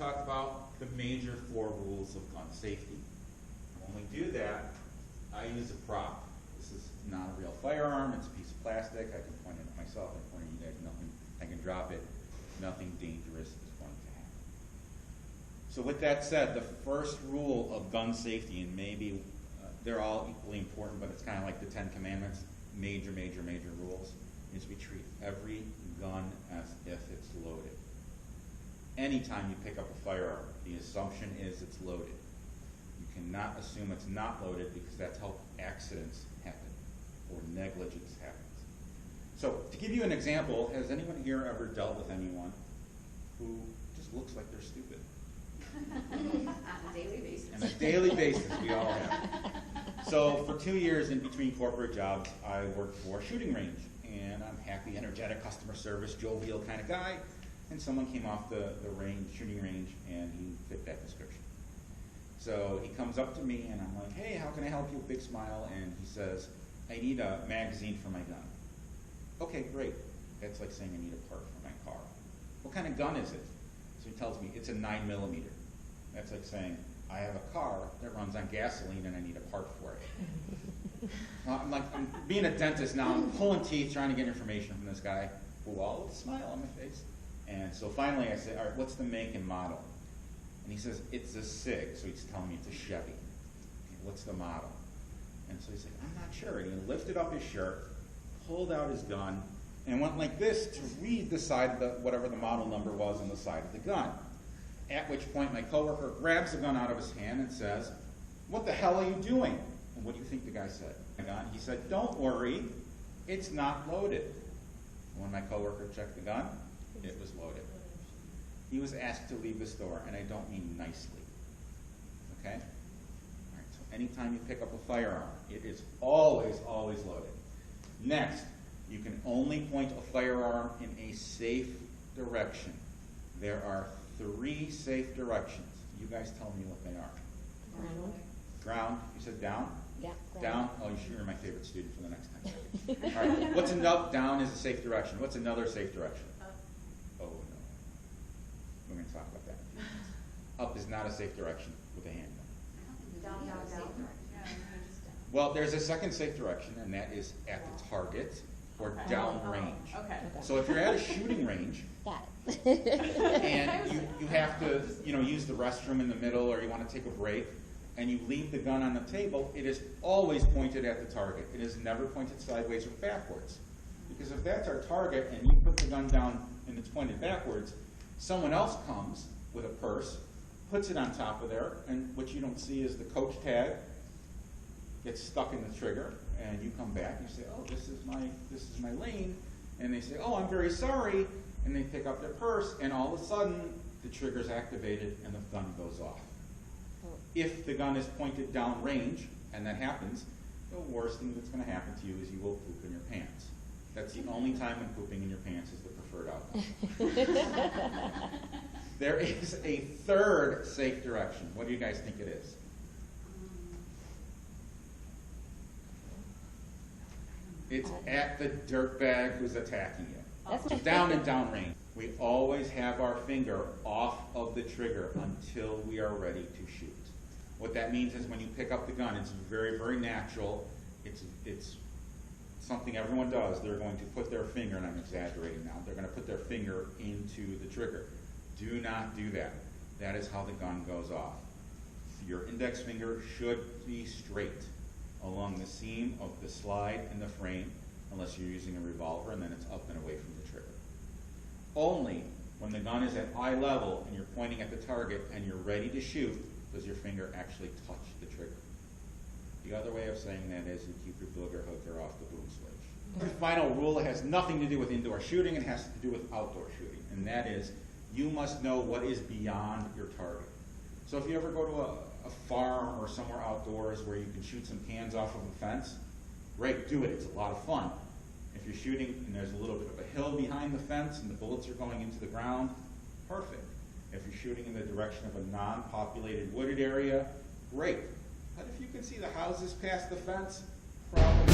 talk about the major 4 rules of gun safety. When we do that, I use a prop. This is not a real firearm, it's a piece of plastic. I can point it at myself, I can point it at you guys, nothing, I can drop it, nothing dangerous is going to happen. So with that said, the first rule of gun safety, and maybe they're all equally important, but it's kind of like the 10 Commandments, major rules, is we treat every gun as if it's loaded. Anytime you pick up a firearm, the assumption is it's loaded. You cannot assume it's not loaded because that's how accidents happen or negligence happens. So to give you an example, has anyone here ever dealt with anyone who just looks like they're stupid? On a daily basis. On a daily basis, we all have. So for 2 years in between corporate jobs, I worked for a shooting range. And I'm happy, energetic, customer service, jovial kind of guy. And someone came off the shooting range, and he fit that description. So he comes up to me, and I'm like, hey, how can I help you? Big smile. And he says, I need a magazine for my gun. Okay, great. That's like saying I need a part for my car. What kind of gun is it? So he tells me it's a 9mm. That's like saying I have a car that runs on gasoline and I need a part for it. I'm being a dentist now. I'm pulling teeth, trying to get information from this guy, who all with a smile on my face. And so finally I said, all right, what's the make and model? And he says, it's a SIG. So he's telling me it's a Chevy. Okay, what's the model? And so he's like, I'm not sure. And he lifted up his shirt, pulled out his gun, and went like this to read the side of whatever the model number was on the side of the gun. At which point my coworker grabs the gun out of his hand and says, what the hell are you doing? And what do you think the guy said? He said, don't worry, it's not loaded. And when my coworker checked the gun, it was loaded. He was asked to leave the store, and I don't mean nicely. Okay? All right, so anytime you pick up a firearm, it is always loaded. Next, you can only point a firearm in a safe direction. There are 3 safe directions. You guys tell me what they are. Ground. Ground. You said down? Yeah. Down? Oh, you're my favorite student for the next 10 seconds. All right. What's another? Down is a safe direction. What's another safe direction? Up. Oh, no. We're going to talk about that. Up is not a safe direction with a handgun. Down. Well, there's a second safe direction, and that is at the target or down range. Okay. So if you're at a shooting range, and you have to use the restroom in the middle, or you want to take a break, and you leave the gun on the table, it is always pointed at the target. It is never pointed sideways or backwards. Because if that's our target and you put the gun down and it's pointed backwards, someone else comes with a purse, puts it on top of there, and what you don't see is the coach tag gets stuck in the trigger, and you come back and you say, oh, this is my lane, and they say, oh, I'm very sorry, and they pick up their purse, and all of a sudden the trigger's activated and the gun goes off. If the gun is pointed down range, and that happens, the worst thing that's going to happen to you is you will poop in your pants. That's the only time when pooping in your pants is the preferred outcome. There is a third safe direction. What do you guys think it is? It's at the dirtbag who's attacking you. That's down and down range. We always have our finger off of the trigger until we are ready to shoot. What that means is when you pick up the gun, it's very natural. It's something everyone does. They're going to put their finger, and I'm exaggerating now, they're going to put their finger into the trigger. Do not do that. That is how the gun goes off. Your index finger should be straight along the seam of the slide in the frame, unless you're using a revolver, and then it's up and away from the trigger. Only when the gun is at eye level and you're pointing at the target and you're ready to shoot does your finger actually touch the trigger. The other way of saying that is you keep your booger hooker off the boom switch. The final rule has nothing to do with indoor shooting, it has to do with outdoor shooting, and that is you must know what is beyond your target. So if you ever go to a farm or somewhere outdoors where you can shoot some cans off of a fence, great, do it, it's a lot of fun. If you're shooting and there's a little bit of a hill behind the fence and the bullets are going into the ground, perfect. If you're shooting in the direction of a non-populated wooded area, great. But if you can see the houses past the fence, probably